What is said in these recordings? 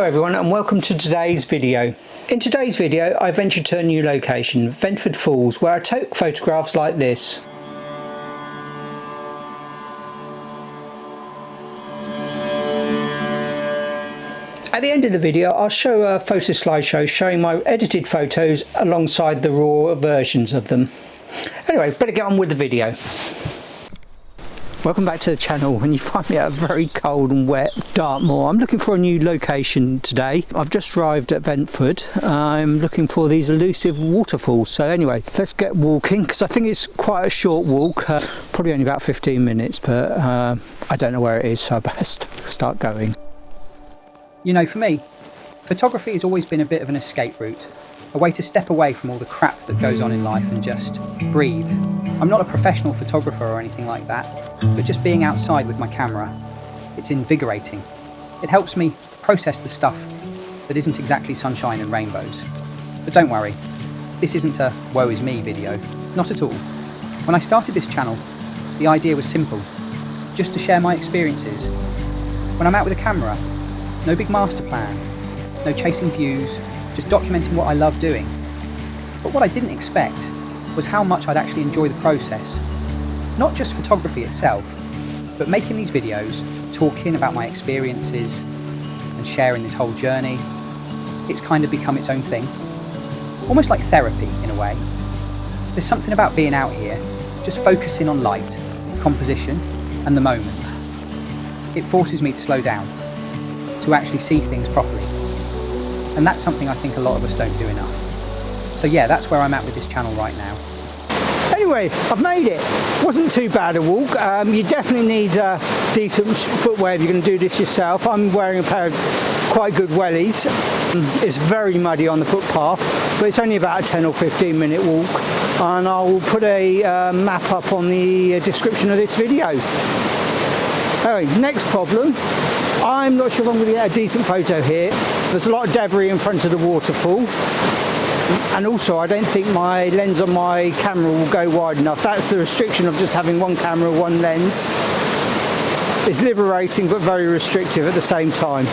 everyone and welcome to today's video. In today's video I ventured to a new location, Venford Falls, where I took photographs like this. At the end of the video I'll show a photo slideshow showing my edited photos alongside the raw versions of them. Anyway, better get on with the video. Welcome back to the channel. When you find me at a very cold and wet Dartmoor, I'm looking for a new location today. I've just arrived at Venford. I'm looking for these elusive waterfalls. So anyway, let's get walking because I think it's quite a short walk, probably only about 15 minutes, but I don't know where it is, so I best start going. You know, for me, photography has always been a bit of an escape route, a way to step away from all the crap that goes on in life and just breathe. I'm not a professional photographer or anything like that, but just being outside with my camera, it's invigorating. It helps me process the stuff that isn't exactly sunshine and rainbows. But don't worry, this isn't a woe is me video, not at all. When I started this channel, the idea was simple, just to share my experiences. When I'm out with a camera, no big master plan, no chasing views, just documenting what I love doing. But what I didn't expect was how much I'd actually enjoy the process. Not just photography itself, but making these videos, talking about my experiences and sharing this whole journey. It's kind of become its own thing. Almost like therapy in a way. There's something about being out here, just focusing on light, composition and the moment. It forces me to slow down, to actually see things properly. And that's something I think a lot of us don't do enough. So yeah, that's where I'm at with this channel right now. Anyway, I've made it. Wasn't too bad a walk. You definitely need decent footwear if you're going to do this yourself. I'm wearing a pair of quite good wellies. It's very muddy on the footpath, but it's only about a 10 or 15 minute walk. And I'll put a map up on the description of this video. Anyway, next problem. I'm not sure if I'm going to get a decent photo here. There's a lot of debris in front of the waterfall. And also I don't think my lens on my camera will go wide enough. That's the restriction of just having one camera, one lens. It's liberating but very restrictive at the same time.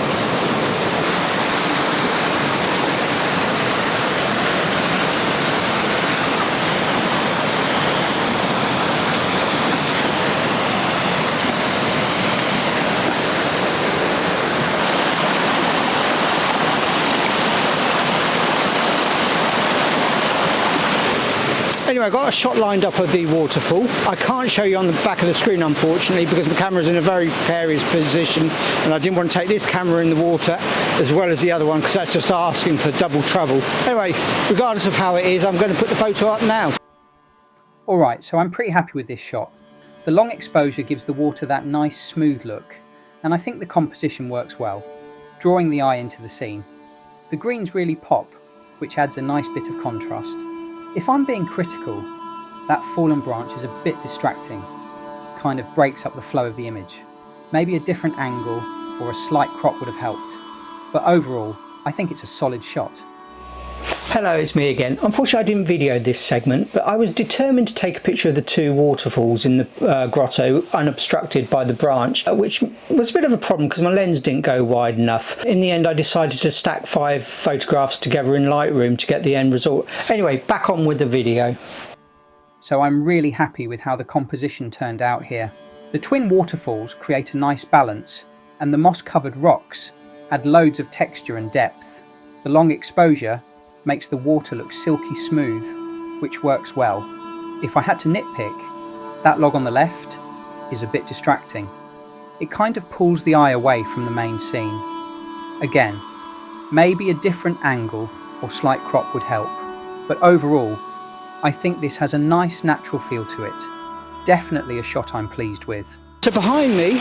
Anyway, I've got a shot lined up of the waterfall. I can't show you on the back of the screen unfortunately because the camera's in a very precarious position and I didn't want to take this camera in the water as well as the other one because that's just asking for double trouble. Anyway, regardless of how it is, I'm going to put the photo up now. Alright, so I'm pretty happy with this shot. The long exposure gives the water that nice smooth look and I think the composition works well, drawing the eye into the scene. The greens really pop, which adds a nice bit of contrast. If I'm being critical, that fallen branch is a bit distracting, kind of breaks up the flow of the image. Maybe a different angle or a slight crop would have helped, but overall, I think it's a solid shot. Hello, it's me again. Unfortunately I didn't video this segment, but I was determined to take a picture of the two waterfalls in the grotto unobstructed by the branch, which was a bit of a problem because my lens didn't go wide enough. In the end I decided to stack 5 photographs together in Lightroom to get the end result. Anyway, back on with the video. So I'm really happy with how the composition turned out here. The twin waterfalls create a nice balance, and the moss-covered rocks add loads of texture and depth. The long exposure makes the water look silky smooth, which works well. If I had to nitpick, that log on the left is a bit distracting. It kind of pulls the eye away from the main scene. Again, maybe a different angle or slight crop would help, but overall, I think this has a nice natural feel to it. Definitely a shot I'm pleased with. So behind me,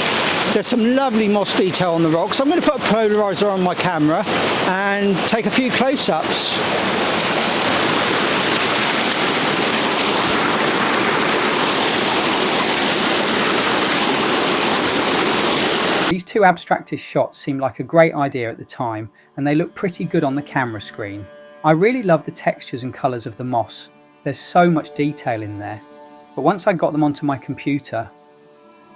there's some lovely moss detail on the rocks. I'm going to put a polarizer on my camera and take a few close-ups. These two abstractist shots seemed like a great idea at the time, and they look pretty good on the camera screen. I really love the textures and colours of the moss. There's so much detail in there, but once I got them onto my computer,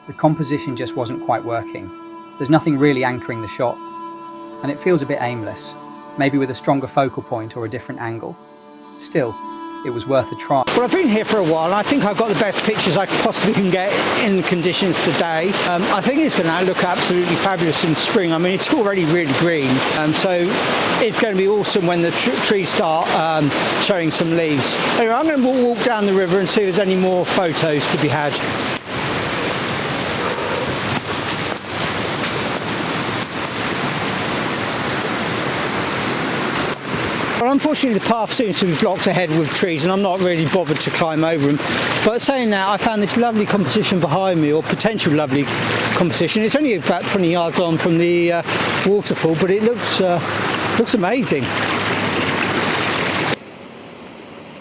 the composition just wasn't quite working. There's nothing really anchoring the shot. and it feels a bit aimless, maybe with a stronger focal point or a different angle. Still, it was worth a try. Well, I've been here for a while and I think I've got the best pictures I possibly can get in the conditions today. I think it's going to look absolutely fabulous in spring. I mean, it's already really green, so it's going to be awesome when the trees start showing some leaves. Anyway, I'm going to walk down the river and see if there's any more photos to be had. Well, unfortunately the path seems to be blocked ahead with trees and I'm not really bothered to climb over them. But saying that, I found this lovely composition behind me, or potential lovely composition. It's only about 20 yards on from the waterfall, but it looks amazing.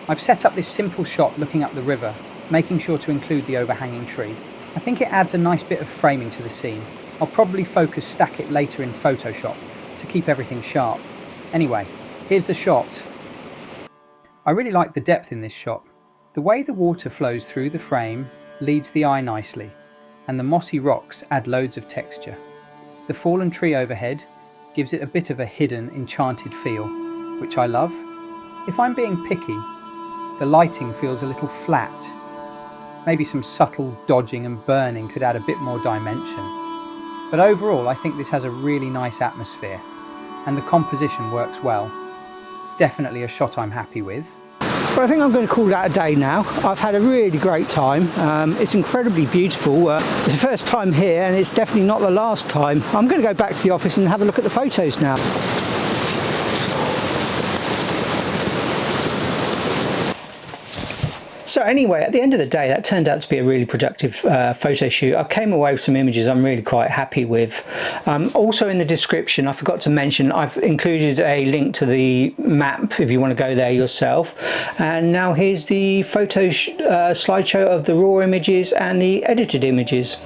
I've set up this simple shot looking up the river, making sure to include the overhanging tree. I think it adds a nice bit of framing to the scene. I'll probably stack it later in Photoshop to keep everything sharp. Anyway, here's the shot. I really like the depth in this shot. The way the water flows through the frame leads the eye nicely, and the mossy rocks add loads of texture. The fallen tree overhead gives it a bit of a hidden, enchanted feel, which I love. If I'm being picky, the lighting feels a little flat. Maybe some subtle dodging and burning could add a bit more dimension. But overall, I think this has a really nice atmosphere, and the composition works well. Definitely a shot I'm happy with. But I think I'm going to call that a day now. I've had a really great time. It's incredibly beautiful. It's the first time here and it's definitely not the last time. I'm going to go back to the office and have a look at the photos now. So anyway, at the end of the day, that turned out to be a really productive photo shoot. I came away with some images I'm really quite happy with. Also in the description, I forgot to mention, I've included a link to the map if you want to go there yourself. And now here's the photo slideshow of the raw images and the edited images.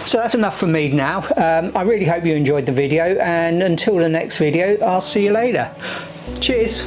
So that's enough from me now. I really hope you enjoyed the video, and until the next video, I'll see you later. Cheers.